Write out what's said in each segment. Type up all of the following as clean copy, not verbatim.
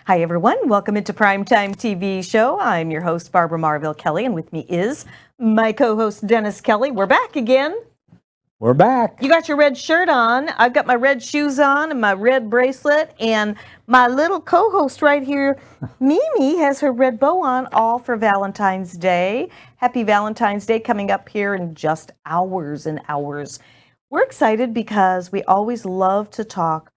Hi, everyone. Welcome into Primetime TV Show. I'm your host, Barbara Marville Kelly, and with me is my co-host, Dennis Kelly. We're back again. We're back. You got your red shirt on. I've got my red shoes on and my red bracelet, and my little co-host right here, Mimi, has her red bow on, all for Valentine's Day. Happy Valentine's Day coming up here in just hours and hours. We're excited because we always love to talk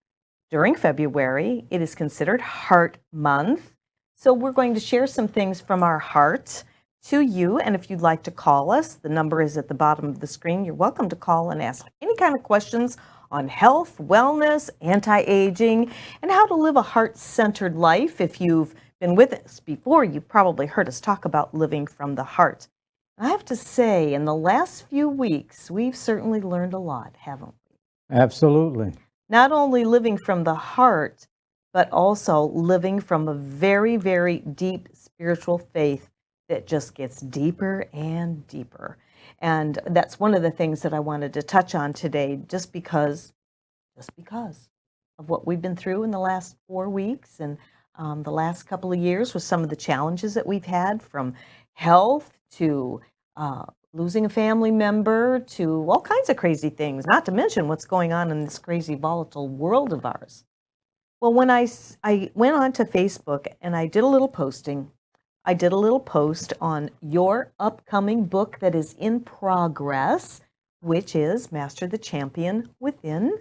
during February. It is considered Heart Month. So we're going to share some things from our heart to you. And if you'd like to call us, the number is at the bottom of the screen. You're welcome to call and ask any kind of questions on health, wellness, anti-aging, and how to live a heart-centered life. If you've been with us before, you've probably heard us talk about living from the heart. I have to say, in the last few weeks, we've certainly learned a lot, haven't we? Absolutely. Not only living from the heart, but also living from a very, very deep spiritual faith that just gets deeper and deeper. And that's one of the things that I wanted to touch on today, just because of what we've been through in the last 4 weeks and the last couple of years with some of the challenges that we've had, from health to losing a family member to all kinds of crazy things, not to mention what's going on in this crazy volatile world of ours. Well, when I went onto Facebook and I did a little posting, I did a little post on your upcoming book that is in progress, which is Master the Champion Within.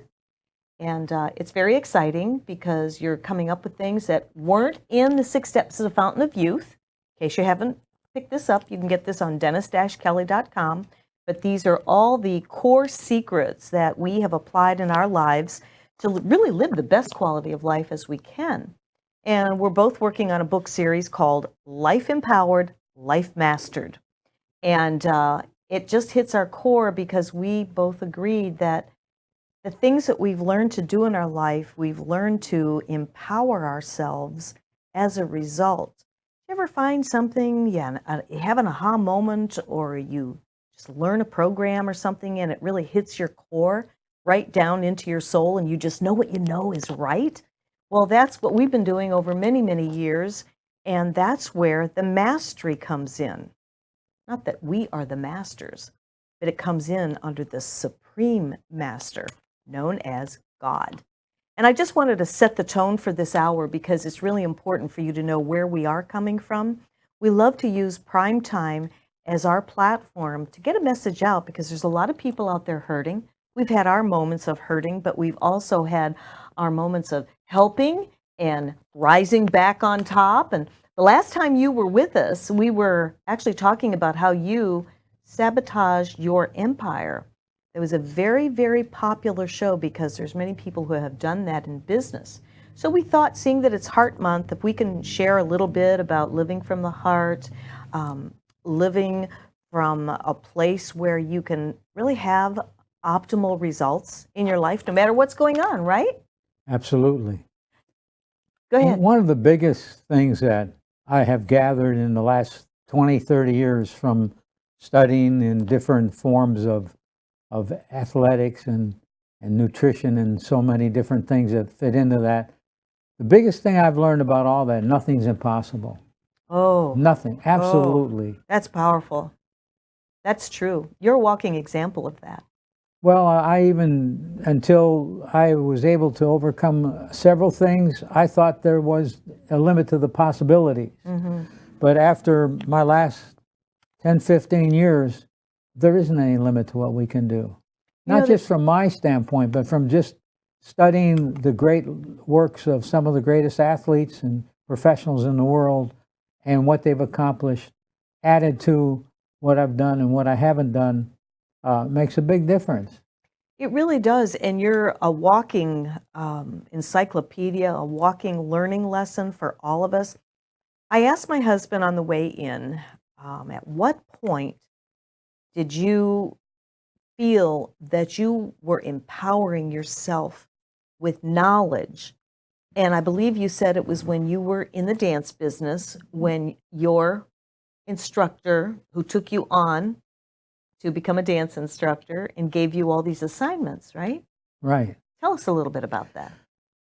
And it's very exciting because you're coming up with things that weren't in the 6 Steps to the Fountain of Youth. In case you haven't pick this up, you can get this on dennis-kelly.com. But these are all the core secrets that we have applied in our lives to really live the best quality of life as we can. And we're both working on a book series called Life Empowered, Life Mastered. And it just hits our core because we both agreed that the things that we've learned to do in our life, we've learned to empower ourselves as a result. Ever find something, you have an aha moment, or you just learn a program or something and it really hits your core right down into your soul and you just know what you know is right? Well, that's what we've been doing over many, many years, and that's where the mastery comes in. Not that we are the masters, but it comes in under the supreme master known as God. And I just wanted to set the tone for this hour because it's really important for you to know where we are coming from. We love to use prime time as our platform to get a message out because there's a lot of people out there hurting. We've had our moments of hurting, but we've also had our moments of helping and rising back on top. And the last time you were with us, we were actually talking about how you sabotaged your empire. It was a very, very popular show because there's many people who have done that in business. So we thought, seeing that it's Heart Month, if we can share a little bit about living from the heart, living from a place where you can really have optimal results in your life, no matter what's going on, right? Absolutely. Go ahead. One of the biggest things that I have gathered in the last 20, 30 years from studying in different forms of athletics and nutrition and so many different things that fit into that. The biggest thing I've learned about all that, nothing's impossible. Oh. Nothing, absolutely. That's powerful. That's true. You're a walking example of that. Well, I even, until I was able to overcome several things, I thought there was a limit to the possibilities. But after my last 10, 15 years, there isn't any limit to what we can do. You know, Not just from my standpoint, but from just studying the great works of some of the greatest athletes and professionals in the world and what they've accomplished, added to what I've done and what I haven't done, makes a big difference. It really does. And you're a walking encyclopedia, a walking learning lesson for all of us. I asked my husband on the way in, at what point did you feel that you were empowering yourself with knowledge? And I believe you said it was when you were in the dance business, when your instructor who took you on to become a dance instructor and gave you all these assignments, right? Right. Tell us a little bit about that.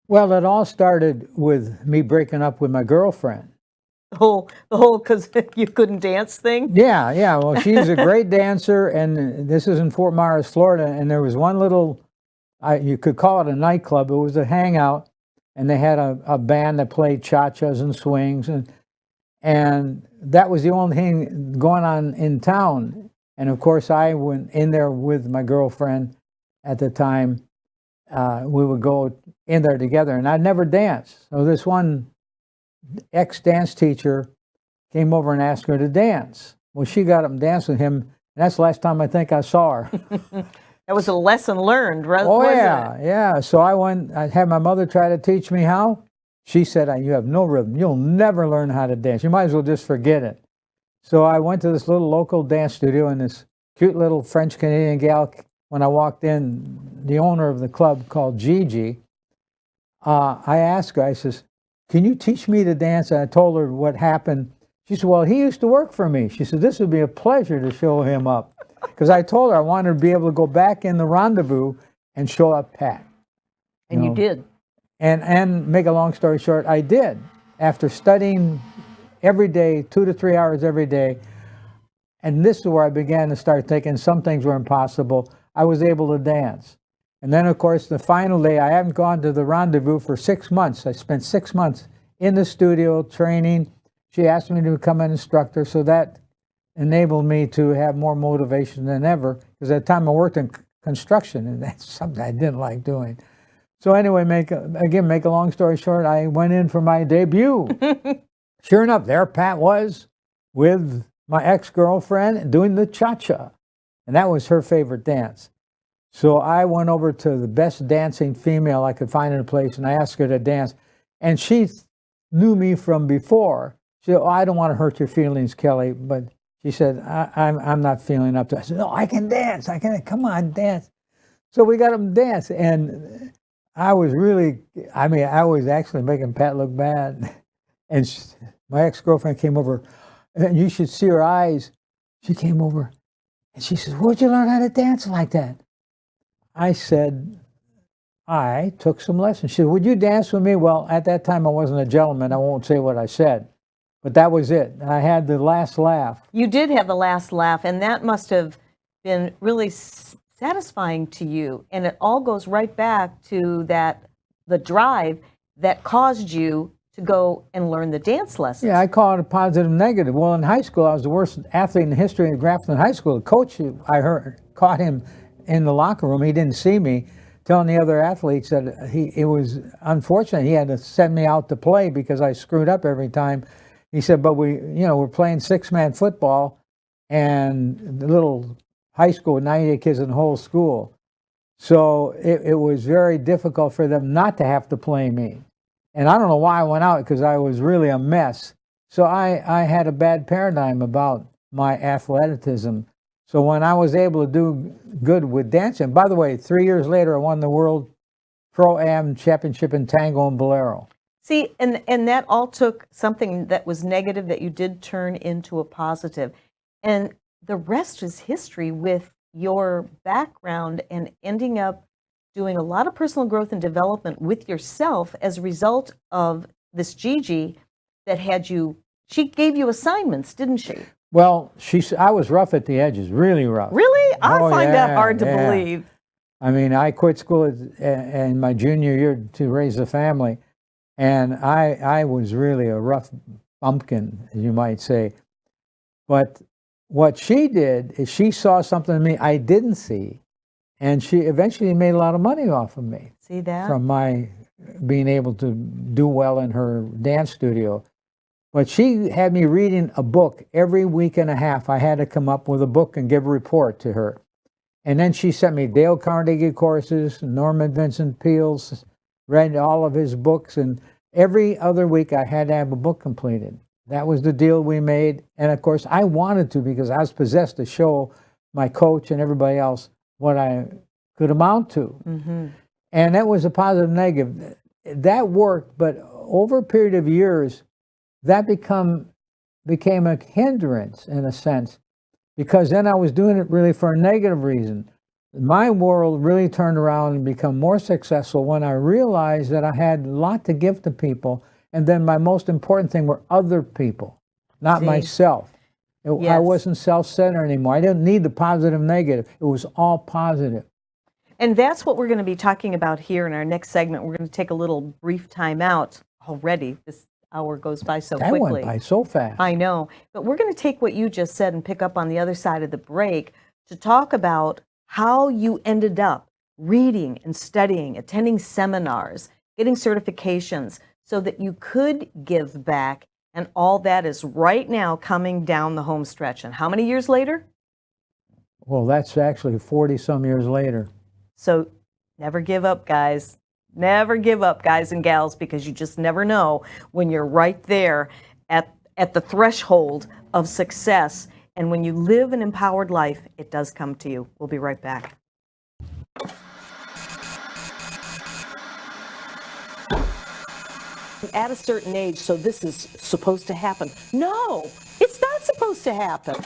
Well, it all started with me breaking up with my girlfriend. The whole because you couldn't dance thing? Yeah. Well, she's a great dancer, and this is in Fort Myers, Florida. And there was one little, you could call it a nightclub. It was a hangout, and they had a band that played cha-chas and swings, and that was the only thing going on in town. And of course, I went in there with my girlfriend at the time. We would go in there together, and I'd never danced. So this one ex-dance teacher came over and asked her to dance. Well, she got up and danced with him, and that's the last time I think I saw her. That was a lesson learned, right? Oh, yeah. So I had my mother try to teach me how. She said, you have no rhythm. You'll never learn how to dance. You might as well just forget it. So I went to this little local dance studio, and this cute little French-Canadian gal, when I walked in, the owner of the club called Gigi, I asked her, I says, can you teach me to dance? And I told her what happened. She said, well, he used to work for me. She said, this would be a pleasure to show him up. Because I told her I wanted to be able to go back in the rendezvous and show up Pat. And you did. And make a long story short, I did. After studying every day, 2 to 3 hours every day, and this is where I began to start thinking some things were impossible. I was able to dance. And then, of course, the final day, I haven't gone to the rendezvous for 6 months. I spent 6 months in the studio training. She asked me to become an instructor, so that enabled me to have more motivation than ever, because at the time I worked in construction, and that's something I didn't like doing. So anyway, make a long story short, I went in for my debut. Sure enough, there Pat was with my ex-girlfriend doing the cha-cha, and that was her favorite dance. So I went over to the best dancing female I could find in a place, and I asked her to dance. And she knew me from before. She said, oh, I don't want to hurt your feelings, Kelly, but she said, I'm not feeling up to it. I said, no, I can dance. Come on, dance. So we got them to dance, and I was actually making Pat look bad. And my ex-girlfriend came over, and you should see her eyes. She came over, and she says, where'd you learn how to dance like that? I said, I took some lessons. She said, would you dance with me? Well, at that time, I wasn't a gentleman. I won't say what I said. But that was it. I had the last laugh. You did have the last laugh, and that must have been really satisfying to you. And it all goes right back to the drive that caused you to go and learn the dance lessons. Yeah, I call it a positive negative. Well, in high school, I was the worst athlete in the history of Grafton High School. The coach, I heard, caught him in the locker room. He didn't see me, telling the other athletes that it was unfortunate. He had to send me out to play because I screwed up every time. He said, but we're playing 6-man football, and the little high school with 98 kids in the whole school. So it was very difficult for them not to have to play me. And I don't know why I went out, because I was really a mess. So I had a bad paradigm about my athleticism. So when I was able to do good with dancing, by the way, 3 years later, I won the World Pro-Am Championship in Tango and Bolero. See, and that all took something that was negative that you did turn into a positive. And the rest is history with your background and ending up doing a lot of personal growth and development with yourself as a result of this Gigi that she gave you assignments, didn't she? Well, I was rough at the edges, really rough. Really? I Oh, find that yeah, hard to yeah. believe. I mean, I quit school in my junior year to raise a family, and I was really a rough bumpkin, as you might say. But what she did is she saw something in me I didn't see, and she eventually made a lot of money off of me See that? from my being able to do well in her dance studio. But she had me reading a book every week and a half. I had to come up with a book and give a report to her. And then she sent me Dale Carnegie courses, Norman Vincent Peale's, read all of his books, and every other week I had to have a book completed. That was the deal we made. And of course, I wanted to because I was possessed to show my coach and everybody else what I could amount to. Mm-hmm. And that was a positive negative. That worked, but over a period of years, that became a hindrance in a sense, because then I was doing it really for a negative reason. My world really turned around and become more successful when I realized that I had a lot to give to people. And then my most important thing were other people, not See? myself. I Yes. wasn't self-centered anymore. I didn't need the positive, negative. It was all positive. And that's what we're going to be talking about here in our next segment. We're going to take a little brief time out already. This hour goes by so That quickly. went by so fast. I know. But we're going to take what you just said and pick up on the other side of the break to talk about how you ended up reading and studying, attending seminars, getting certifications so that you could give back. And all that is right now coming down the home stretch. And how many years later? Well, that's actually 40-some years later. So never give up, guys. Never give up, guys and gals, because you just never know when you're right there at the threshold of success. And when you live an empowered life, it does come to you. We'll be right back. At a certain age, so this is supposed to happen. No, it's not supposed to happen.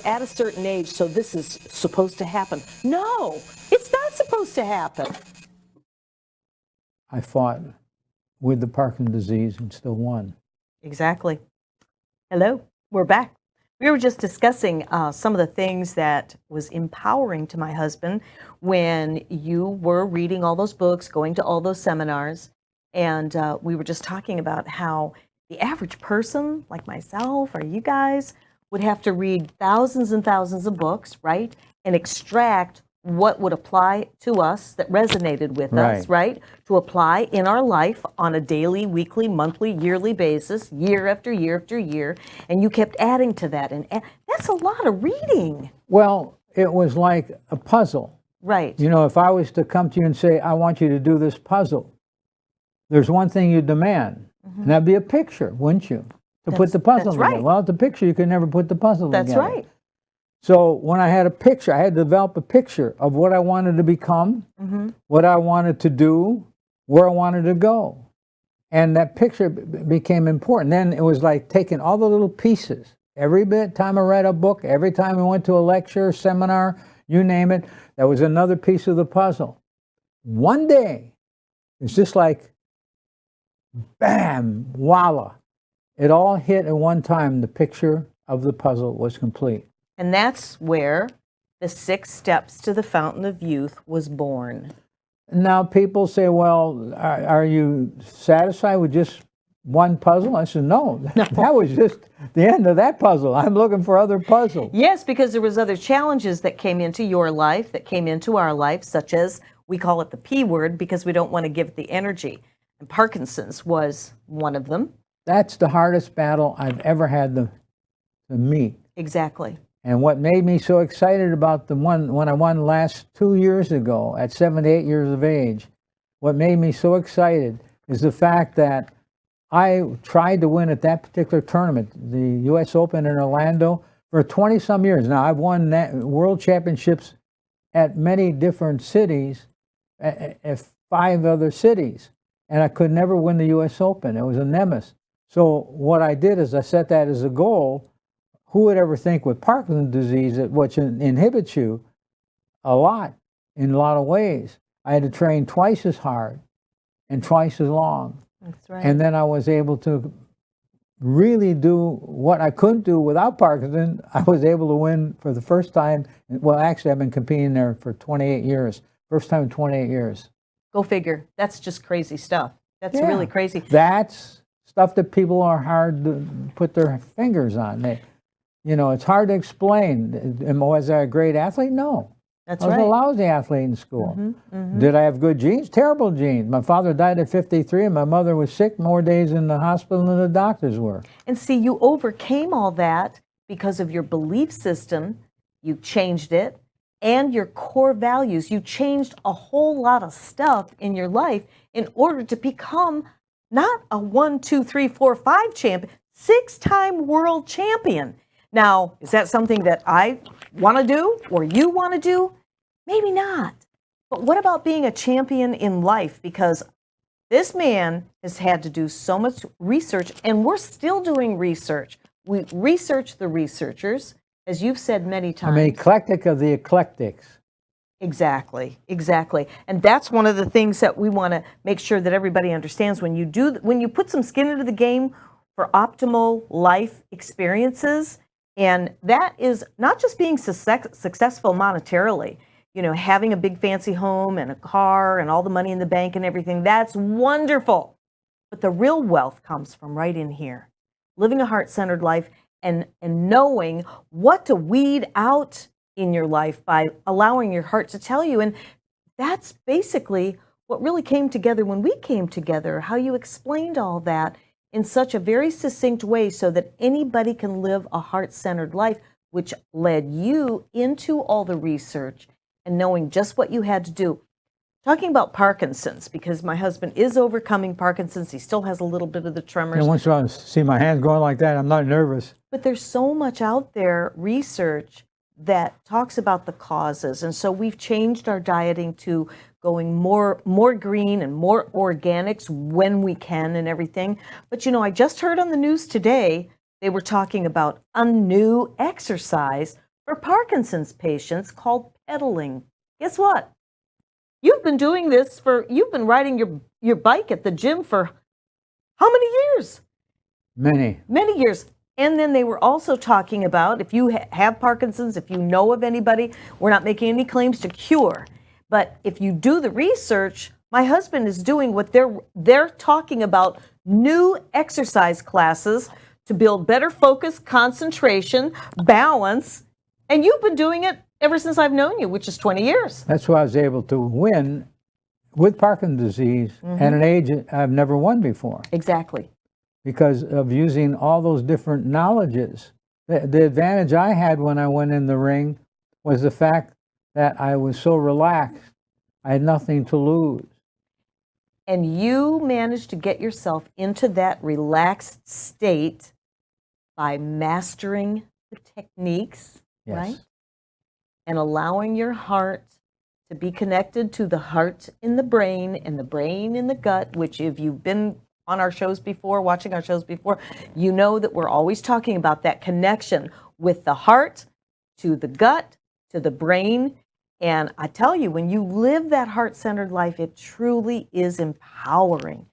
at a certain age, so this is supposed to happen. No, it's not supposed to happen. I fought with the Parkinson's disease and still won. Exactly. Hello, we're back. We were just discussing some of the things that was empowering to my husband when you were reading all those books, going to all those seminars, and we were just talking about how the average person, like myself or you guys, would have to read thousands and thousands of books, right, and extract what would apply to us that resonated with us, right, to apply in our life on a daily, weekly, monthly, yearly basis, year after year after year, and you kept adding to that, and that's a lot of reading. Well, it was like a puzzle. Right. You know, if I was to come to you and say, I want you to do this puzzle, there's one thing you demand, and that'd be a picture, wouldn't you? To put the puzzle that's together. right. Well, the picture, you can never put the puzzle That's together. right. So when I had a picture, I had to develop a picture of what I wanted to become, what I wanted to do, where I wanted to go. And that picture became important. Then it was like taking all the little pieces. Every time I read a book, every time I went to a lecture, seminar, you name it, that was another piece of the puzzle. One day, it's just like, bam, voila. It all hit at one time. The picture of the puzzle was complete. And that's where the 6 Steps to the Fountain of Youth was born. Now people say, well, are you satisfied with just one puzzle? I said, no, that was just the end of that puzzle. I'm looking for other puzzles. Yes, because there was other challenges that came into your life, that came into our life, such as, we call it the P word because we don't want to give it the energy. And Parkinson's was one of them. That's the hardest battle I've ever had to meet. Exactly. And what made me so excited about the one when I won last 2 years ago at 78 years of age, what made me so excited is the fact that I tried to win at that particular tournament, the U.S. Open in Orlando, for 20-some years. Now, I've won world championships at many different cities, at 5 other cities, and I could never win the U.S. Open. It was a nemesis. So what I did is I set that as a goal. Who would ever think with Parkinson's disease, which inhibits you a lot, in a lot of ways? I had to train twice as hard and twice as long. That's right. And then I was able to really do what I couldn't do without Parkinson's. I was able to win for the first time. Well, actually, I've been competing there for 28 years. First time in 28 years. Go figure. That's just crazy stuff. That's Yeah. really crazy. That's stuff that people are hard to put their fingers on. You know, it's hard to explain. Was I a great athlete? No. That's I was right. a lousy athlete in school. Did I have good genes? Terrible genes. My father died at 53, and my mother was sick more days in the hospital than the doctors were. And see, you overcame all that because of your belief system. You changed it, and your core values. You changed a whole lot of stuff in your life in order to become not a 1, 2, 3, 4, 5 champion, 6-time world champion. Now, is that something that I want to do or you want to do? Maybe not. But what about being a champion in life? Because this man has had to do so much research, and we're still doing research. We research the researchers, as you've said many times. I'm an eclectic of the eclectics. Exactly, exactly. And that's one of the things that we want to make sure that everybody understands. When you put some skin into the game for optimal life experiences, and that is not just being successful monetarily, you know, having a big fancy home and a car and all the money in the bank and everything, that's wonderful. But the real wealth comes from right in here, living a heart-centered life and knowing what to weed out in your life by allowing your heart to tell you. And that's basically what really came together when we came together, how you explained all that in such a very succinct way so that anybody can live a heart-centered life, which led you into all the research and knowing just what you had to do. Talking about Parkinson's, because my husband is overcoming Parkinson's. He still has a little bit of the tremors. And once I see my hands going like that, I'm not nervous. But there's so much out there, research, that talks about the causes. And so we've changed our dieting to going more green and more organics when we can and everything. But, you know, I just heard on the news today, they were talking about a new exercise for Parkinson's patients called pedaling. Guess what? You've been doing this you've been riding your bike at the gym for how many years? Many. Many years. And then they were also talking about if you have Parkinson's, if you know of anybody, we're not making any claims to cure, but if you do the research, my husband is doing what they're talking about, new exercise classes to build better focus, concentration, balance, and you've been doing it ever since I've known you, which is 20 years. That's why I was able to win with Parkinson's disease at an age I've never won before, Exactly. because of using all those different knowledges. The advantage I had when I went in the ring was the fact that I was so relaxed, I had nothing to lose. And you managed to get yourself into that relaxed state by mastering the techniques, Yes. right? And allowing your heart to be connected to the heart in the brain and the brain in the gut, which if you've been on our shows before, watching our shows before, you know that we're always talking about that connection with the heart to the gut, to the brain. And I tell you, when you live that heart-centered life, it truly is empowering.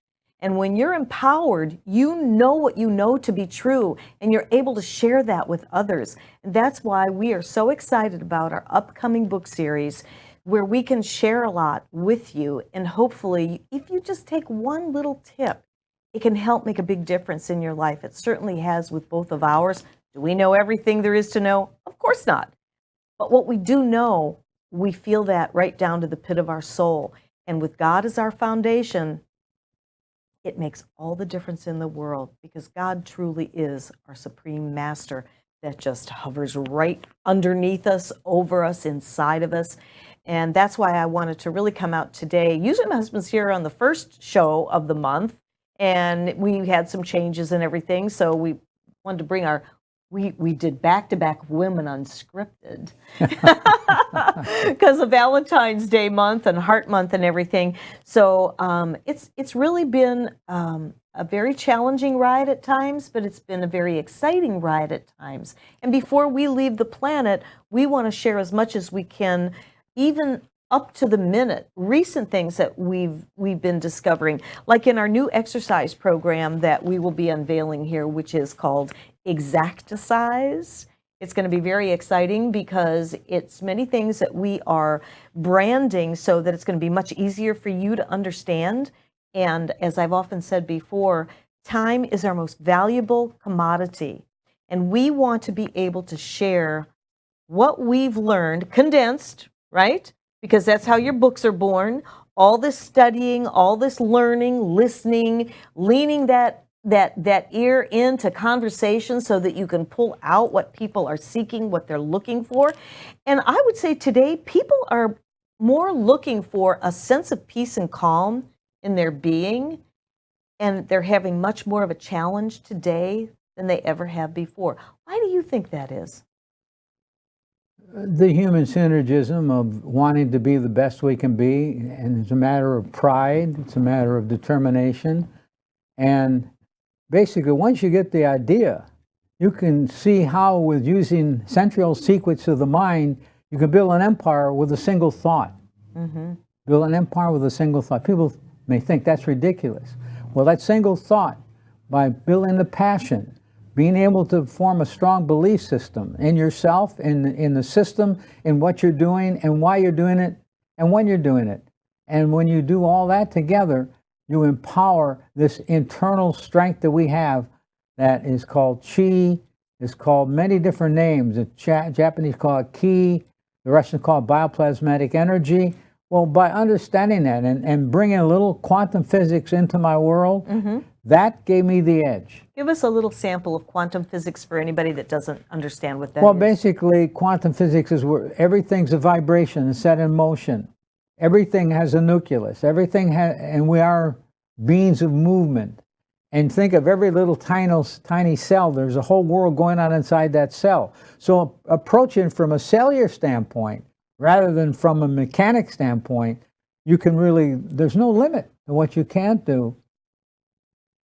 And when you're empowered, you know what you know to be true, and you're able to share that with others. And that's why we are so excited about our upcoming book series, where we can share a lot with you. And hopefully, if you just take one little tip, it can help make a big difference in your life. It certainly has with both of ours. Do we know everything there is to know? Of course not. But what we do know, we feel that right down to the pit of our soul. And with God as our foundation, it makes all the difference in the world, because God truly is our supreme master that just hovers right underneath us, over us, inside of us. And that's why I wanted to really come out today. Usually my husband's here on the first show of the month, and we had some changes and everything. So we wanted to bring we did back-to-back Women Unscripted because of Valentine's Day month and Heart Month and everything. So it's really been a very challenging ride at times, but it's been a very exciting ride at times. And before we leave the planet, we want to share as much as we can, even up to the minute, recent things that we've been discovering, like in our new exercise program that we will be unveiling here, which is called Exacticize. It's going to be very exciting because it's many things that we are branding so that it's going to be much easier for you to understand. And as I've often said before, time is our most valuable commodity. And we want to be able to share what we've learned, condensed, right? Because that's how your books are born. All this studying, all this learning, listening, leaning that ear into conversation so that you can pull out what people are seeking, what they're looking for. And I would say today, people are more looking for a sense of peace and calm in their being, and they're having much more of a challenge today than they ever have before. Why do you think that is? The human synergism of wanting to be the best we can be, and it's a matter of pride, it's a matter of determination. And basically, once you get the idea, you can see how, with using central sequence of the mind, you can build an empire with a single thought. Mm-hmm. Build an empire with a single thought. People may think that's ridiculous. Well, that single thought, by building the passion, being able to form a strong belief system in yourself, in the system, in what you're doing, and why you're doing it, and when you're doing it. And when you do all that together, you empower this internal strength that we have that is called chi, is called many different names. The Japanese call it ki, the Russians call it bioplasmatic energy. Well, by understanding that and bringing a little quantum physics into my world, that gave me the edge. Give us a little sample of quantum physics for anybody that doesn't understand what that is. Well, basically, quantum physics is where everything's a vibration and set in motion. Everything has a nucleus. And we are beings of movement. And think of every little tiny cell. There's a whole world going on inside that cell. So approaching from a cellular standpoint, rather than from a mechanic standpoint, you can really, there's no limit to what you can't do.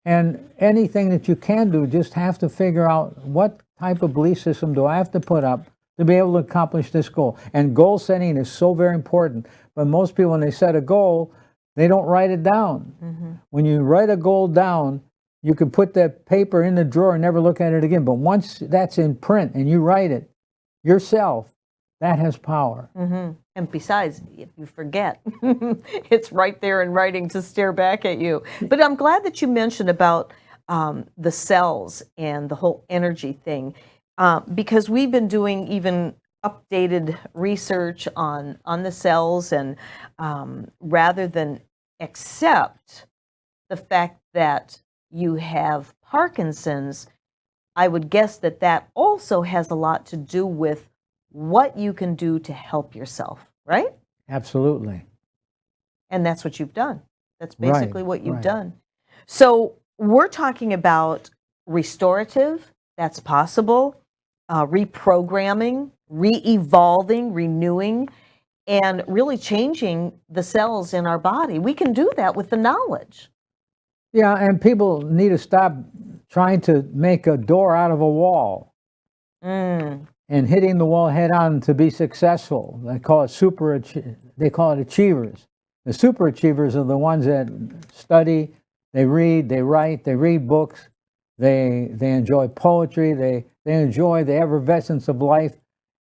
And anything that you can do, just have to figure out what type of belief system do I have to put up to be able to accomplish this goal. And goal setting is so very important. But most people, when they set a goal, they don't write it down. When you write a goal down, you can put that paper in the drawer and never look at it again. But once that's in print and you write it yourself, that has power. And besides, if you forget, it's right there in writing to stare back at you. But I'm glad that you mentioned about the cells and the whole energy thing, because we've been doing even updated research on the cells, and rather than accept the fact that you have Parkinson's, I would guess that that also has a lot to do with what you can do to help yourself, right? Absolutely. And that's what you've done. That's Right, basically what you've right. done. So we're talking about restorative, that's possible, reprogramming, re-evolving, renewing, and really changing the cells in our body. We can do that with the knowledge. Yeah, and people need to stop trying to make a door out of a wall and hitting the wall head on to be successful. They call it achievers. The super achievers are the ones that study, they read, they write, they read books, they enjoy poetry, they enjoy the effervescence of life,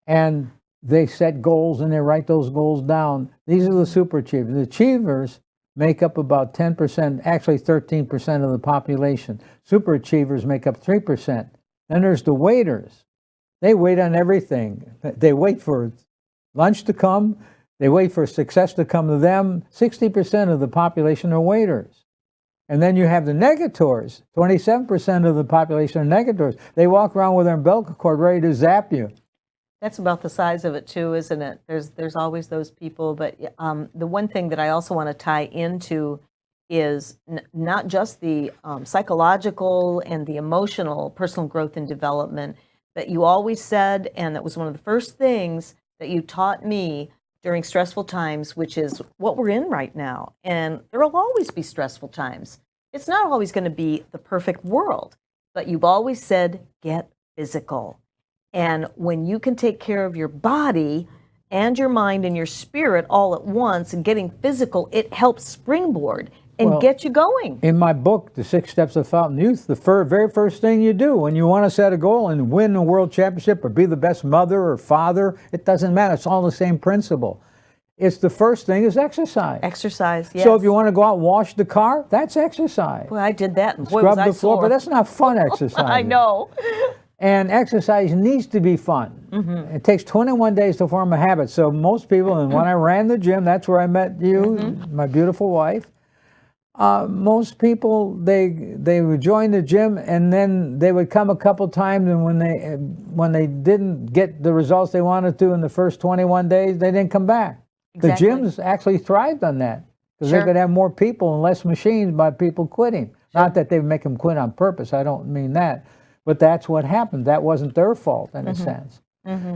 and they set goals and they write those goals down. These are the super achievers. The achievers make up about 10%, actually 13% of the population. Super achievers make up 3%. Then there's the waiters. They wait on everything. They wait for lunch to come. They wait for success to come to them. 60% of the population are waiters. And then you have the negators. 27% of the population are negators. They walk around with their umbilical cord ready to zap you. That's about the size of it too, isn't it? There's always those people, but the one thing that I also want to tie into is not just the psychological and the emotional personal growth and development that you always said, and that was one of the first things that you taught me during stressful times, which is what we're in right now. And there will always be stressful times. It's not always going to be the perfect world, but you've always said, get physical. And when you can take care of your body and your mind and your spirit all at once and getting physical, it helps springboard and get you going. In my book, The 6 Steps of Fountain Youth, the very first thing you do when you want to set a goal and win a world championship or be the best mother or father, it doesn't matter. It's all the same principle. It's the first thing is exercise. Exercise, yes. So if you want to go out and wash the car, that's exercise. Well, I did that, and boy, Scrub was I the floor, sore. but that's not fun exercise. I know. And exercise needs to be fun. It takes 21 days to form a habit. So most people, and when I ran the gym, that's where I met you, my beautiful wife. Most people, they would join the gym and then they would come a couple times, and when they didn't get the results they wanted to in the first 21 days, they didn't come back. Exactly. The gyms actually thrived on that because Sure. they could have more people and less machines by people quitting. Not that they make them quit on purpose. I don't mean that. But that's what happened. That wasn't their fault in a sense.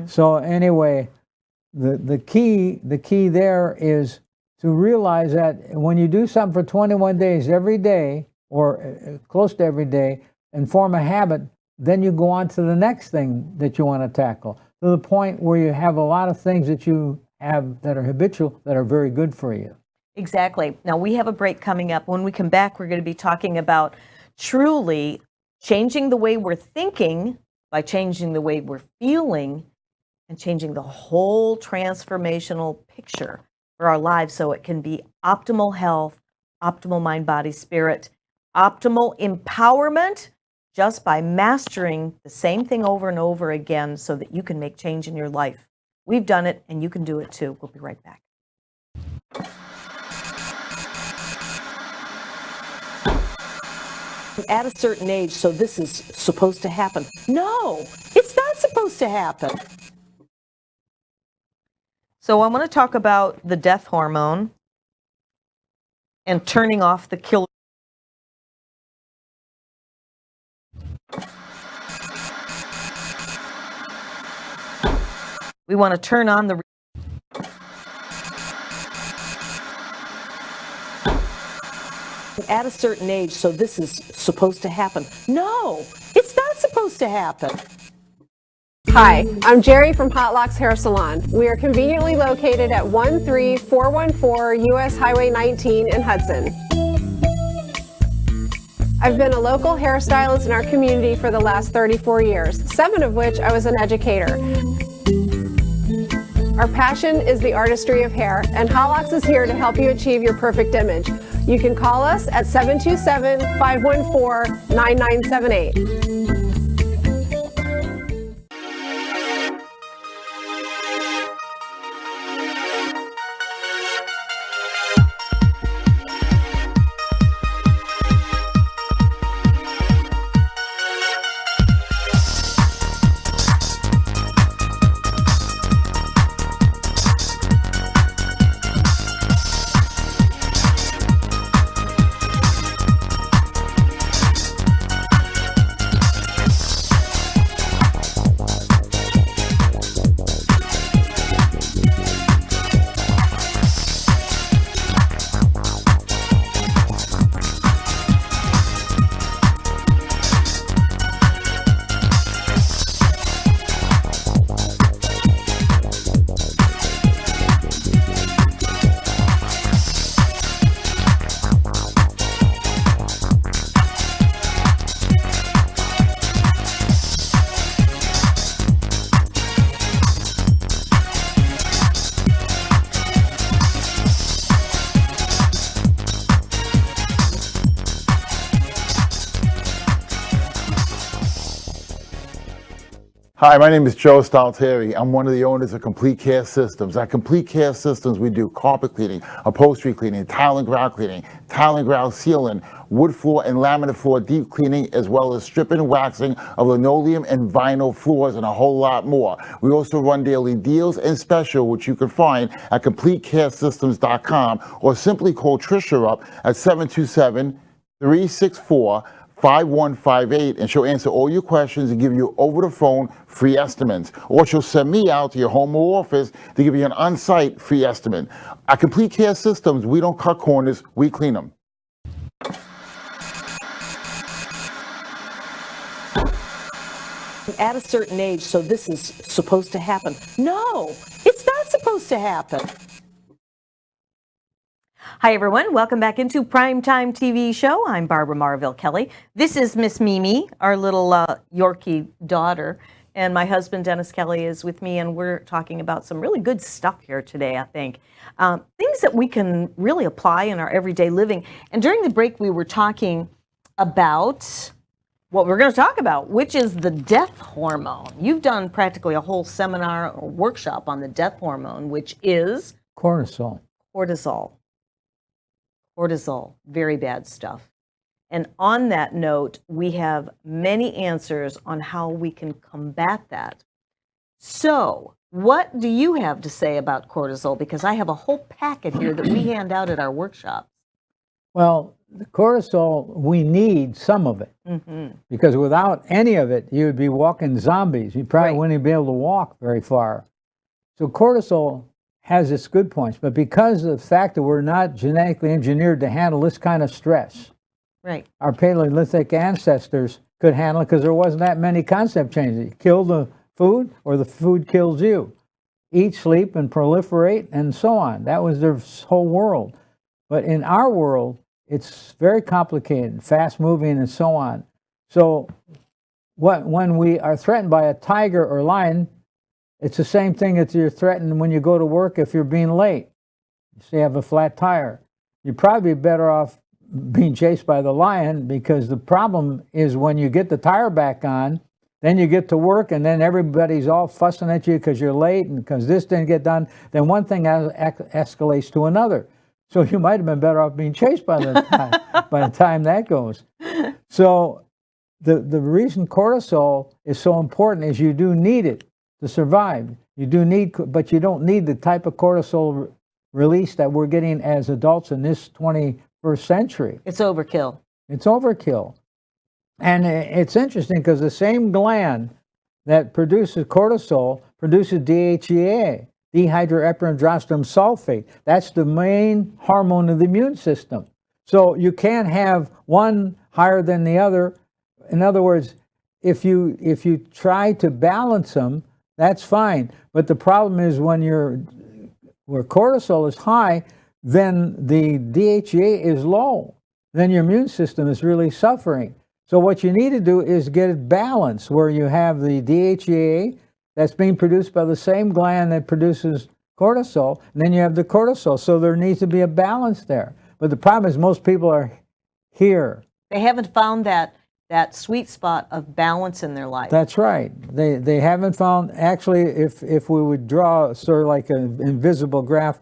So anyway, the key there is to realize that when you do something for 21 days every day, or close to every day, and form a habit, then you go on to the next thing that you want to tackle, to the point where you have a lot of things that you have that are habitual that are very good for you. Exactly. Now, we have a break coming up. When we come back, we're going to be talking about truly changing the way we're thinking by changing the way we're feeling and changing the whole transformational picture for our lives so it can be optimal health, optimal mind, body, spirit, optimal empowerment just by mastering the same thing over and over again so that you can make change in your life. We've done it and you can do it too. We'll be right back. At a certain age, so this is supposed to happen. No, it's not supposed to happen. So I want to talk about the death hormone and turning off the killer. We want to turn on the at a certain age, so this is supposed to happen. No, it's not supposed to happen. Hi, I'm Jerry from Hot Locks Hair Salon. We are conveniently located at 13414 US Highway 19 in Hudson. I've been a local hairstylist in our community for the last 34 years, 7 of which I was an educator. Our passion is the artistry of hair, and Hot Locks is here to help you achieve your perfect image. You can call us at 727-514-9978. Hi, my name is Joe Stalteri. I'm one of the owners of Complete Care Systems. At Complete Care Systems, we do carpet cleaning, upholstery cleaning, tile and grout sealing, wood floor and laminate floor deep cleaning, as well as stripping and waxing of linoleum and vinyl floors, and a whole lot more. We also run daily deals and special, which you can find at CompleteCareSystems.com, or simply call Trisha up at 727-364-5158, and she'll answer all your questions and give you over the phone free estimates. Or she'll send me out to your home or office to give you an on-site free estimate. At Complete Care Systems, we don't cut corners, we clean them. At a certain age, so this is supposed to happen. No, it's not supposed to happen. Hi, everyone. Welcome back into Primetime TV Show. I'm Barbara Marville Kelly. This is Miss Mimi, our little Yorkie daughter. And my husband, Dennis Kelly, is with me, and we're talking about some really good stuff here today, I think. Things that we can really apply in our everyday living. And during the break, we were talking about what we're going to talk about, which is the death hormone. You've done practically a whole seminar or workshop on the death hormone, which is Cortisol. cortisol. Cortisol, very bad stuff. And on that note, we have many answers on how we can combat that. So, what do you have to say about cortisol? Because I have a whole packet here that we hand out at our workshops. Well, the cortisol, we need some of it. Because without any of it, you would be walking zombies. You probably Right. wouldn't be able to walk very far. So cortisol has its good points, but because of the fact that we're not genetically engineered to handle this kind of stress, Right. our Paleolithic ancestors could handle it because there wasn't that many concept changes. You kill the food or the food kills you. Eat, sleep, and proliferate, and so on. That was their whole world. But in our world, it's very complicated, fast-moving, and so on. So when we are threatened by a tiger or lion, it's the same thing that you're threatened when you go to work if you're being late. Say you have a flat tire. You're probably better off being chased by the lion, because the problem is when you get the tire back on, then you get to work and then everybody's all fussing at you because you're late and because this didn't get done. Then one thing escalates to another. So you might have been better off being chased by the time that goes. So the reason cortisol is so important is you do need it to survive. You do need, but you don't need the type of cortisol release that we're getting as adults in this 21st century. It's overkill. It's overkill. And it's interesting because the same gland that produces cortisol produces DHEA, dehydroepiandrosterone sulfate. That's the main hormone of the immune system. So you can't have one higher than the other. In other words, if you try to balance them, that's fine. But the problem is where cortisol is high, then the DHEA is low. Then your immune system is really suffering. So what you need to do is get it balanced, where you have the DHEA that's being produced by the same gland that produces cortisol, and then you have the cortisol. So there needs to be a balance there. But the problem is most people are here. They haven't found that sweet spot of balance in their life. That's right. They haven't found, actually, if we would draw sort of like an invisible graph,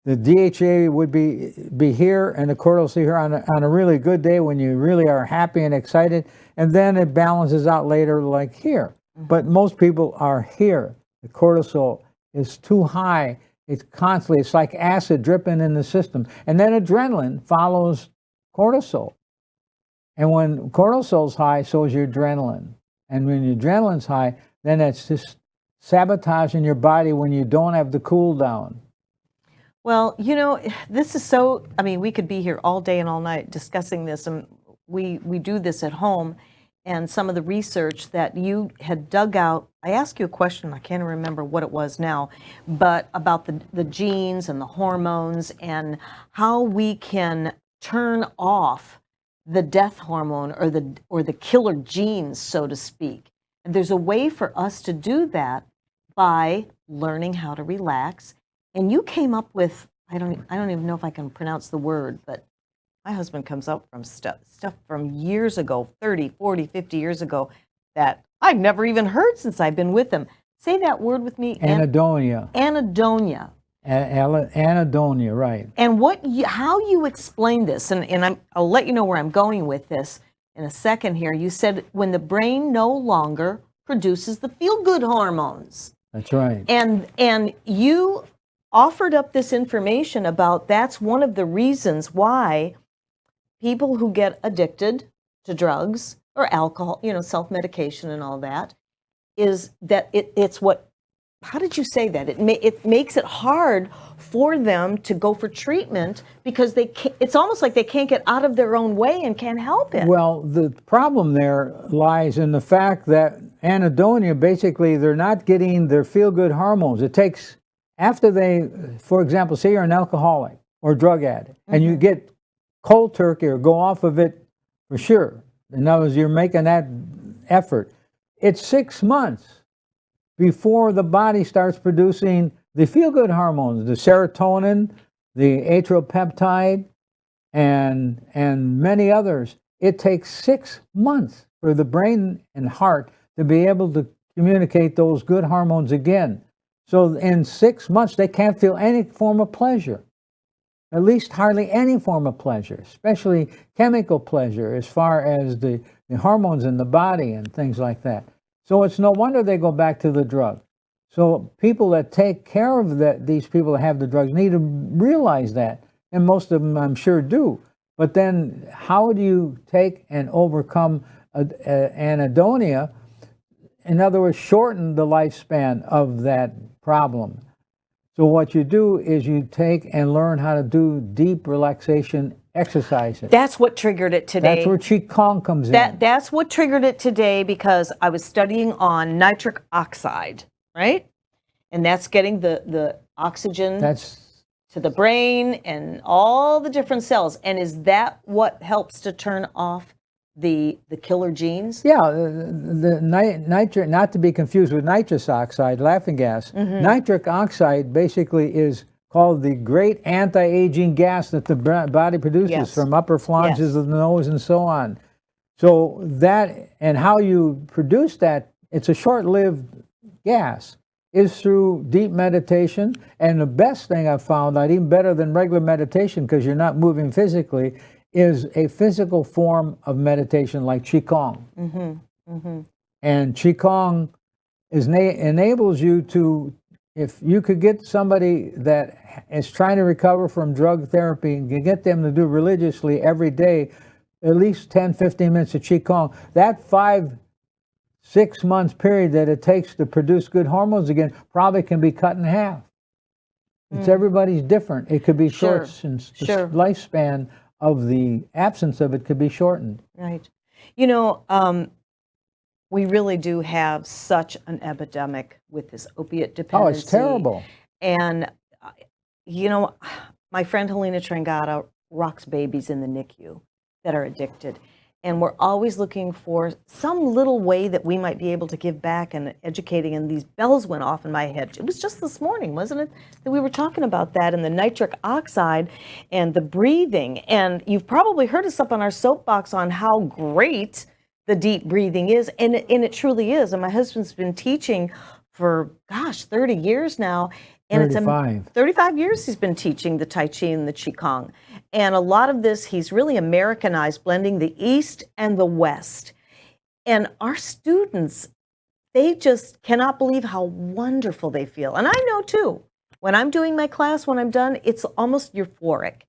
the DHA would be here and the cortisol here on a really good day when you really are happy and excited, and then it balances out later like here. But most people are here. The cortisol is too high. It's like acid dripping in the system. And then adrenaline follows cortisol. And when cortisol's high, so is your adrenaline. And when your adrenaline's high, then it's just sabotaging your body when you don't have the cool down. Well, you know, this is so, I mean, we could be here all day and all night discussing this, and we do this at home, and some of the research that you had dug out, I asked you a question, I can't remember what it was now, but about the genes and the hormones and how we can turn off the death hormone or the killer genes, so to speak. And there's a way for us to do that by learning how to relax. And you came up with, I don't even know if I can pronounce the word, but my husband comes up from stuff from years ago, 30, 40, 50 years ago, that I've never even heard since I've been with him. Say that word with me. Anhedonia. Anhedonia. Anhedonia, right. And how you explain this, and I'll let you know where I'm going with this in a second here. You said when the brain no longer produces the feel-good hormones. That's right. And you offered up this information about that's one of the reasons why people who get addicted to drugs or alcohol, you know, self-medication and all that, is that it's what, how did you say that? It makes it hard for them to go for treatment because it's almost like they can't get out of their own way and can't help it. Well, the problem there lies in the fact that anhedonia, basically, they're not getting their feel-good hormones. It takes, after they, for example, say you're an alcoholic or drug addict, and you get cold turkey or go off of it for sure. In other words, you're making that effort. It's 6 months before the body starts producing the feel-good hormones, the serotonin, the atrial peptide, and many others. It takes 6 months for the brain and heart to be able to communicate those good hormones again. So in 6 months, they can't feel any form of pleasure, at least hardly any form of pleasure, especially chemical pleasure as far as the hormones in the body and things like that. So it's no wonder they go back to the drug. So people that take care of these people that have the drugs need to realize that, and most of them I'm sure do. But then how do you take and overcome anhedonia? In other words, shorten the lifespan of that problem. So what you do is you take and learn how to do deep relaxation exercises. That's what triggered it today. That's where Qigong comes in. That's what triggered it today, because I was studying on nitric oxide, right? And that's getting the oxygen to the brain and all the different cells. And is that what helps to turn off the killer genes? Yeah, the nitric, not to be confused with nitrous oxide, laughing gas. Nitric oxide basically is called the great anti-aging gas that the body produces from upper phalanges of the nose and so on. So that, and how you produce that, it's a short-lived gas, is through deep meditation. And the best thing I've found out, even better than regular meditation because you're not moving physically, is a physical form of meditation like Qigong. And Qigong enables you to, if you could get somebody that is trying to recover from drug therapy and get them to do religiously every day, at least 10, 15 minutes of Qigong, that 5-6 months period that it takes to produce good hormones again probably can be cut in half. It's everybody's different. It could be short, since the lifespan of the absence of it could be shortened. Right. You know, we really do have such an epidemic with this opiate Oh, dependency. it's terrible. And, you know, my friend Helena Trangata rocks babies in the NICU that are addicted. And we're always looking for some little way that we might be able to give back and educating. And these bells went off in my head. It was just this morning, wasn't it, that we were talking about that and the nitric oxide and the breathing. And you've probably heard us up on our soapbox on how great the deep breathing is. And it truly is. And my husband's been teaching for, gosh, 30 years now. And 35. 35 years he's been teaching the Tai Chi and the Qigong. And a lot of this, he's really Americanized, blending the East and the West. And our students, they just cannot believe how wonderful they feel. And I know too, when I'm doing my class, when I'm done, it's almost euphoric.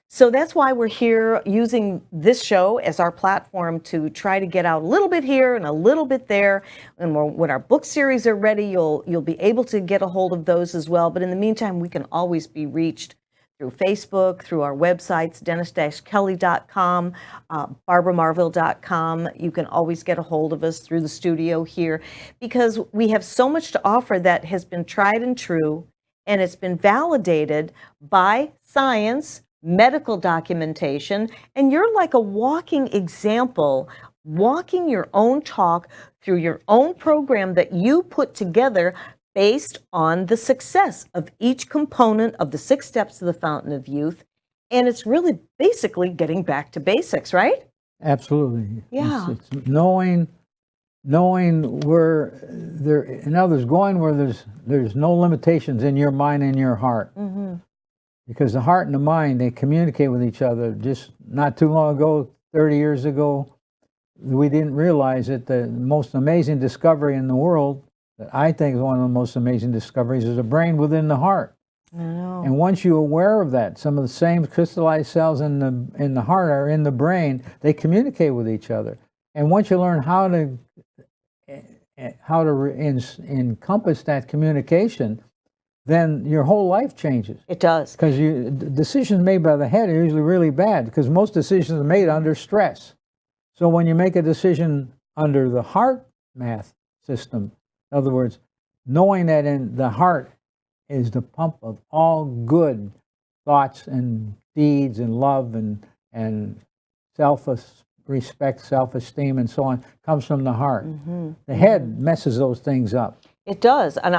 So that's why we're here using this show as our platform to try to get out a little bit here and a little bit there. And when our book series are ready, you'll be able to get a hold of those as well. But in the meantime, we can always be reached through Facebook, through our websites, dennis-kelly.com, barbaramarville.com. You can always get a hold of us through the studio here because we have so much to offer that has been tried and true, and it's been validated by science, medical documentation, and you're like a walking example, walking your own talk through your own program that you put together based on the success of each component of the 6 steps of the Fountain of Youth. And it's really basically getting back to basics, right? Absolutely. Yeah. It's knowing where there, in others, going where there's no limitations in your mind and your heart. Mm-hmm. Because the heart and the mind, they communicate with each other. Just not too long ago, 30 years ago, we didn't realize that the most amazing discovery in the world, that I think is one of the most amazing discoveries, is the brain within the heart. I know. And once you're aware of that, some of the same crystallized cells in the heart are in the brain. They communicate with each other. And once you learn how to encompass that communication, then your whole life changes. It does. Because decisions made by the head are usually really bad, because most decisions are made under stress. So when you make a decision under the heart math system, in other words, knowing that in the heart is the pump of all good thoughts and deeds and love and self-respect, self-esteem, and so on, comes from the heart. Mm-hmm. The head messes those things up. It does, and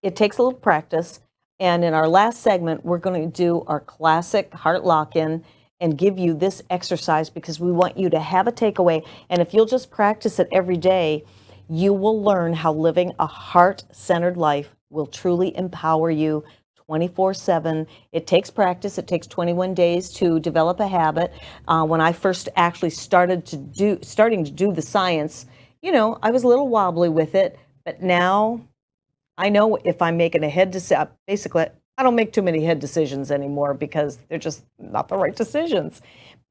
it takes a little practice. And in our last segment, we're going to do our classic heart lock-in and give you this exercise because we want you to have a takeaway. And if you'll just practice it every day, you will learn how living a heart-centered life will truly empower you 24/7. It takes practice. It takes 21 days to develop a habit. When I first actually starting to do the science, I was a little wobbly with it. But now I know if I'm making a head decision, basically, I don't make too many head decisions anymore because they're just not the right decisions.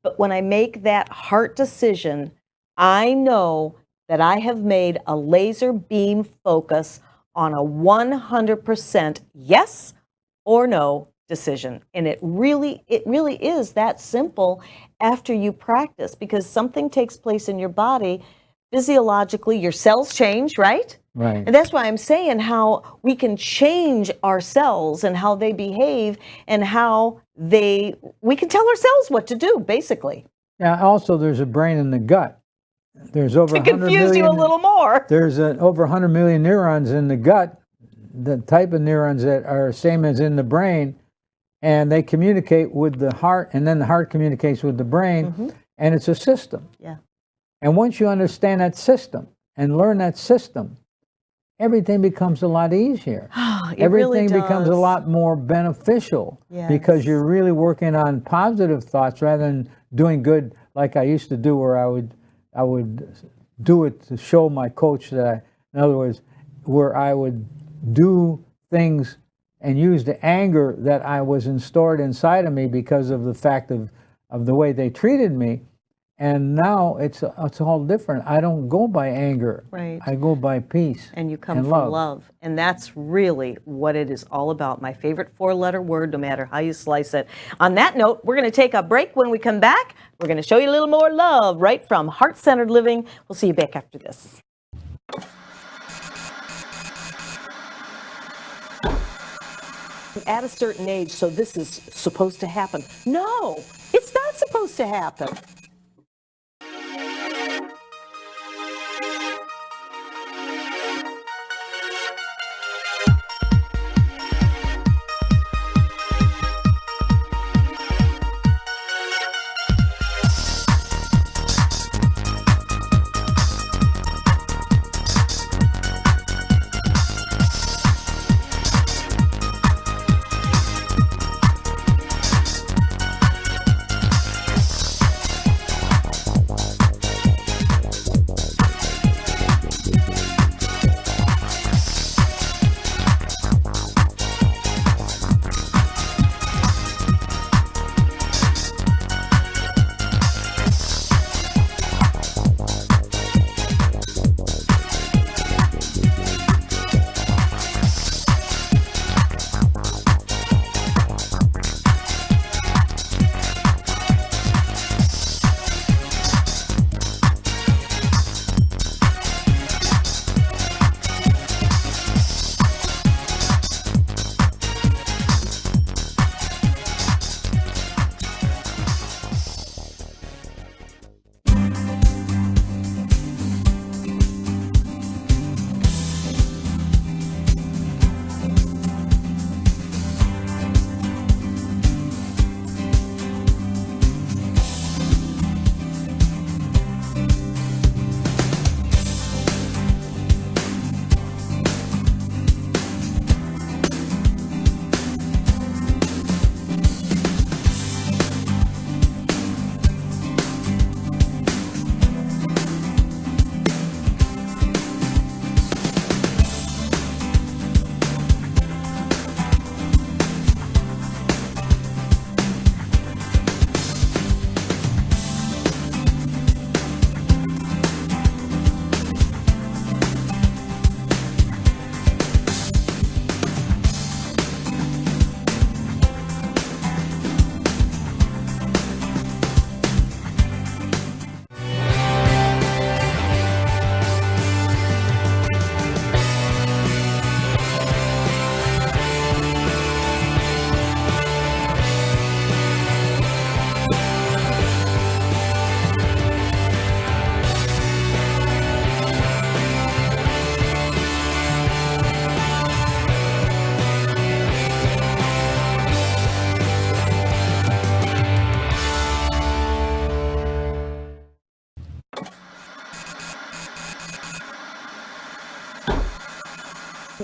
But when I make that heart decision, I know that I have made a laser beam focus on a 100% yes or no decision. And it really is that simple after you practice, because something takes place in your body physiologically. Your cells change, right? Right. And that's why I'm saying how we can change our cells and how they behave and how we can tell ourselves what to do, basically. Yeah, also there's a brain in the gut. There's over To 100 confuse you a million little more. There's over 100 million neurons in the gut, the type of neurons that are same as in the brain, and they communicate with the heart, and then the heart communicates with the brain, and it's a system. Yeah. And once you understand that system and learn that system, everything becomes a lot easier. It really Everything becomes a does. lot more beneficial because you're really working on positive thoughts rather than doing good like I used to do, where I would do it to show my coach that in other words, where I would do things and use the anger that I was stored inside of me because of the fact of the way they treated me. And now it's all different. I don't go by anger. Right. I go by peace. And you come and from love. And that's really what it is all about. My favorite 4-letter word, no matter how you slice it. On that note, we're going to take a break. When we come back, we're going to show you a little more love right from Heart-Centered Living. We'll see you back after this. at a certain age, so this is supposed to happen. No, it's not supposed to happen.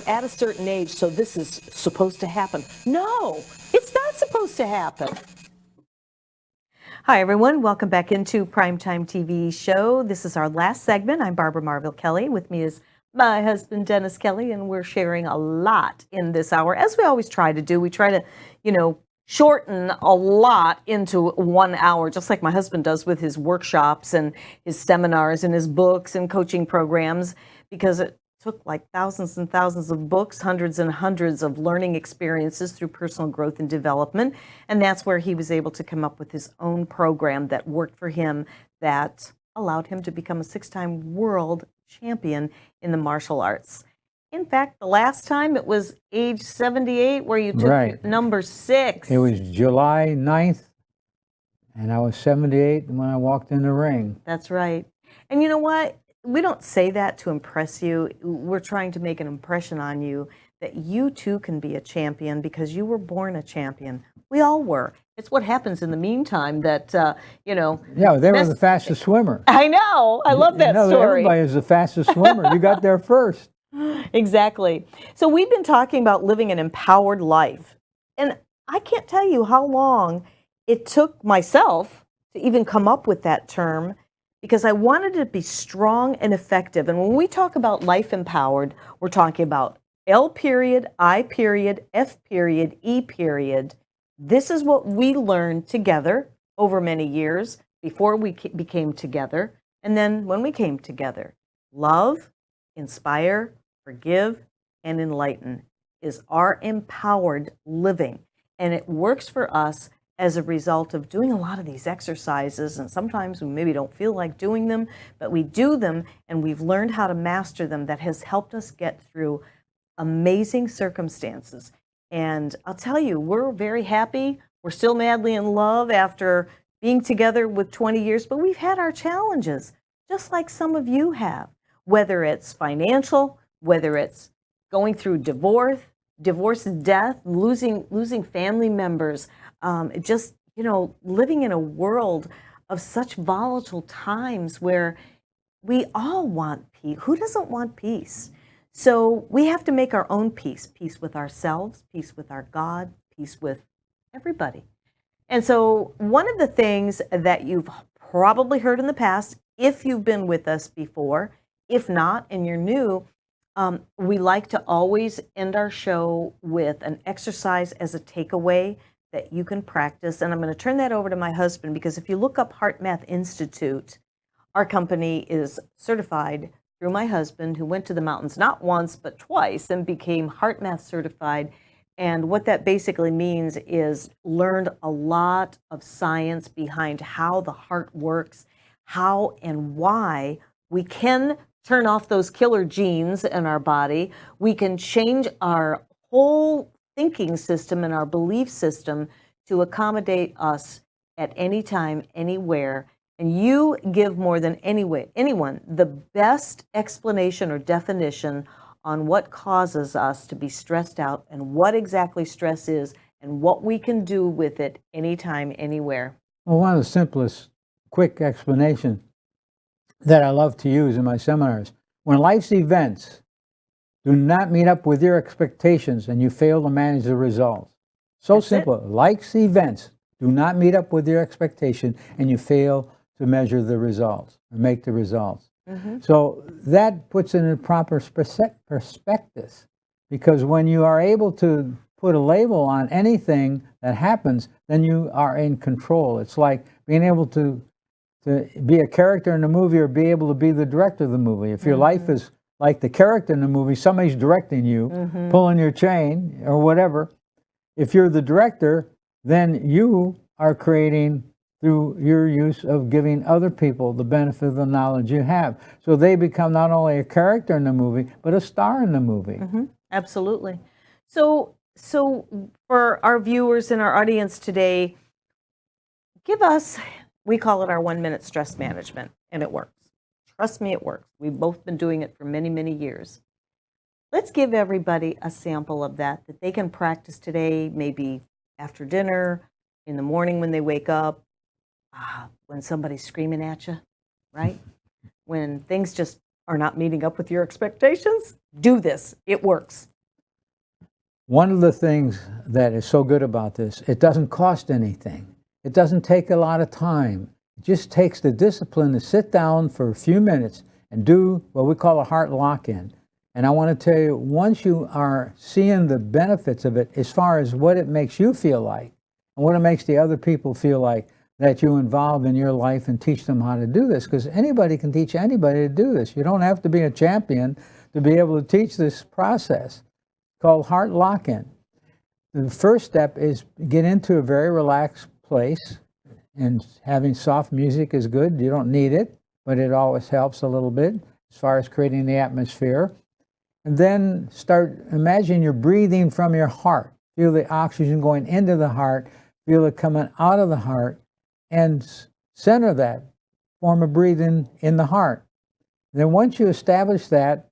At a certain age, so this is supposed to happen. No, it's not supposed to happen. Hi, everyone. Welcome back into Primetime TV show. This is our last segment. I'm Barbara Marville Kelly. With me is my husband, Dennis Kelly, and we're sharing a lot in this hour, as we always try to do. We try to, shorten a lot into 1 hour, just like my husband does with his workshops and his seminars and his books and coaching programs, because it took like thousands and thousands of books, hundreds and hundreds of learning experiences through personal growth and development. And that's where he was able to come up with his own program that worked for him, that allowed him to become a 6-time world champion in the martial arts. In fact, the last time it was age 78 where you took Right. number 6. It was July 9th, and I was 78 when I walked in the ring. That's right. And you know what? We don't say that to impress you. We're trying to make an impression on you that you too can be a champion because you were born a champion. We all were. It's what happens in the meantime that, Yeah, they were the fastest swimmer. I know. I love that story. Everybody is the fastest swimmer. You got there first. Exactly. So we've been talking about living an empowered life. And I can't tell you how long it took myself to even come up with that term, because I wanted to be strong and effective. And when we talk about life empowered, we're talking about L period, I period, F period, E period. This is what we learned together over many years before we became together. And then when we came together, love, inspire, forgive, and enlighten is our empowered living. And it works for us as a result of doing a lot of these exercises. And sometimes we maybe don't feel like doing them, but we do them and we've learned how to master them. That has helped us get through amazing circumstances. And I'll tell you, we're very happy. We're still madly in love after being together with 20 years, but we've had our challenges, just like some of you have, whether it's financial, whether it's going through divorce, death, losing family members, just, living in a world of such volatile times where we all want peace. Who doesn't want peace? So we have to make our own peace with ourselves, peace with our God, peace with everybody. And so one of the things that you've probably heard in the past, if you've been with us before, if not, and you're new, we like to always end our show with an exercise as a takeaway that you can practice. And I'm going to turn that over to my husband, because if you look up Heart Math Institute, our company is certified through my husband, who went to the mountains not once, but twice, and became Heart Math certified. And what that basically means is learned a lot of science behind how the heart works, how and why we can turn off those killer genes in our body. We can change our whole thinking system and our belief system to accommodate us at any time, anywhere. And you give more than anyone the best explanation or definition on what causes us to be stressed out and what exactly stress is and what we can do with it anytime, anywhere. Well, one of the simplest, quick explanation that I love to use in my seminars: when life's events do not meet up with your expectations and you fail to manage the results. So That's simple. Life's events do not meet up with your expectation and you fail to measure the results or make the results. So that puts it in a proper perspective, because when you are able to put a label on anything that happens, then you are in control. It's like being able to be a character in a movie or be able to be the director of the movie. If your life is like the character in the movie, somebody's directing you, pulling your chain or whatever. If you're the director, then you are creating through your use of giving other people the benefit of the knowledge you have. So they become not only a character in the movie, but a star in the movie. Absolutely. So for our viewers and our audience today, give us, we call it our 1-minute stress management, and it works. Trust me, it works. We've both been doing it for many, many years. Let's give everybody a sample of that they can practice today, maybe after dinner, in the morning when they wake up, when somebody's screaming at you, right? When things just are not meeting up with your expectations, do this. It works. One of the things that is so good about this, it doesn't cost anything. It doesn't take a lot of time. It just takes the discipline to sit down for a few minutes and do what we call a heart lock-in. And I want to tell you, once you are seeing the benefits of it, as far as what it makes you feel like and what it makes the other people feel like, that you involve in your life and teach them how to do this, because anybody can teach anybody to do this. You don't have to be a champion to be able to teach this process called heart lock-in. The first step is get into a very relaxed place, and having soft music is good. You don't need it, but it always helps a little bit as far as creating the atmosphere. And then imagine you're breathing from your heart. Feel the oxygen going into the heart, feel it coming out of the heart, and center that form of breathing in the heart. Then once you establish that,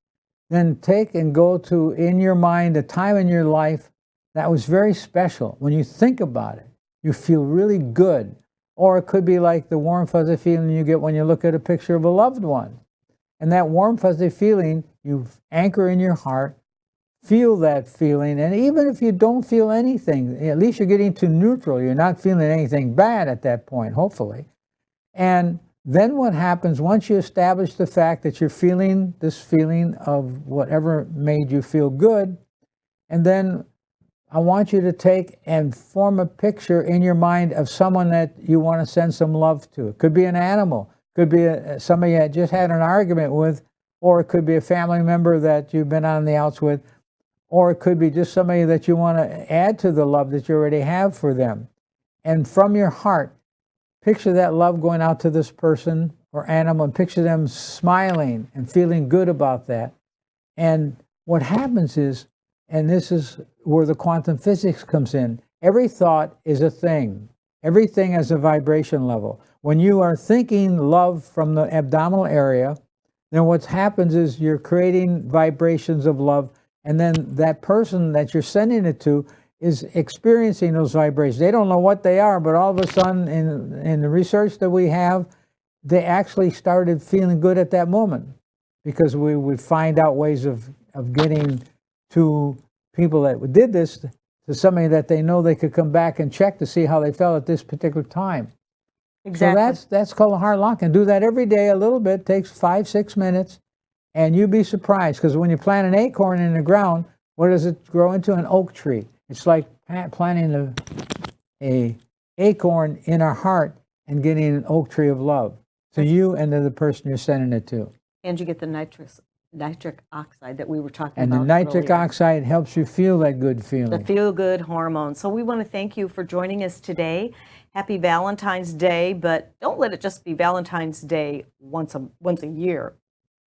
then take and go to, in your mind, a time in your life that was very special. When you think about it, you feel really good. Or it could be like the warm, fuzzy feeling you get when you look at a picture of a loved one. And that warm, fuzzy feeling, you anchor in your heart, feel that feeling, and even if you don't feel anything, at least you're getting to neutral. You're not feeling anything bad at that point, hopefully. And then what happens once you establish the fact that you're feeling this feeling of whatever made you feel good, and then I want you to take and form a picture in your mind of someone that you want to send some love to. It could be an animal, could be somebody you just had an argument with, or it could be a family member that you've been on the outs with, or it could be just somebody that you want to add to the love that you already have for them. And from your heart, picture that love going out to this person or animal, and picture them smiling and feeling good about that. And what happens is, and this is where the quantum physics comes in. Every thought is a thing. Everything has a vibration level. When you are thinking love from the abdominal area, then what happens is you're creating vibrations of love, and then that person that you're sending it to is experiencing those vibrations. They don't know what they are, but all of a sudden, in the research that we have, they actually started feeling good at that moment, because we would find out ways of getting to people that did this, to somebody that they know they could come back and check to see how they felt at this particular time. Exactly. So that's called a heart lock, and do that every day a little bit. Takes 5-6 minutes, and you'd be surprised, because when you plant an acorn in the ground, what does it grow into? An oak tree. It's like planting a acorn in our heart and getting an oak tree of love to you and to the person you're sending it to. And you get the nitric oxide that we were talking And the about nitric earlier. oxide helps you feel that good The feeling. feel-good hormone. So we want to thank you for joining us today. Happy Valentine's Day, but don't let it just be Valentine's Day once a year.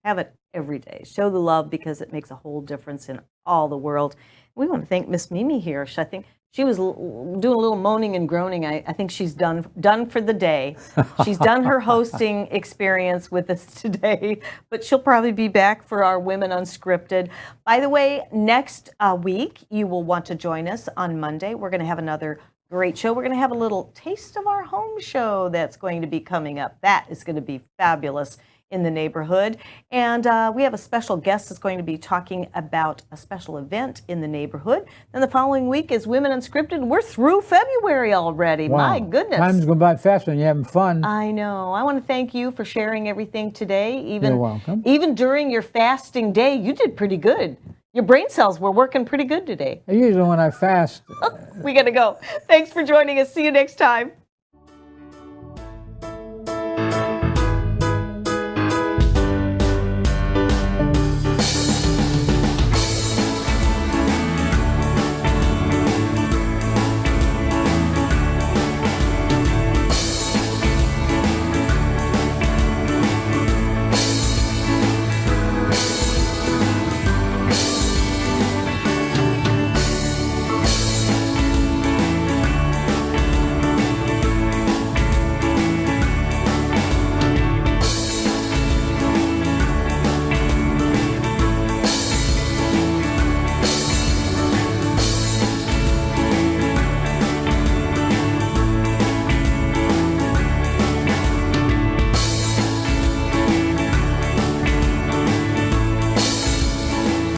Have it every day. Show the love, because it makes a whole difference in all the world. We want to thank Miss Mimi here. I think she was doing a little moaning and groaning. I think she's done for the day. She's done her hosting experience with us today, but she'll probably be back for our Women Unscripted. By the way, next week, you will want to join us on Monday. We're going to have another great show. We're going to have a little taste of our home show that's going to be coming up. That is going to be fabulous in the neighborhood. And we have a special guest that's going to be talking about a special event in the neighborhood. Then the following week is Women Unscripted. We're through February already. Wow. My goodness. Time's going by fast when you're having fun. I know. I want to thank you for sharing everything today. You're welcome. Even during your fasting day, you did pretty good. Your brain cells were working pretty good today. Usually when I fast, We got to go. Thanks for joining us. See you next time.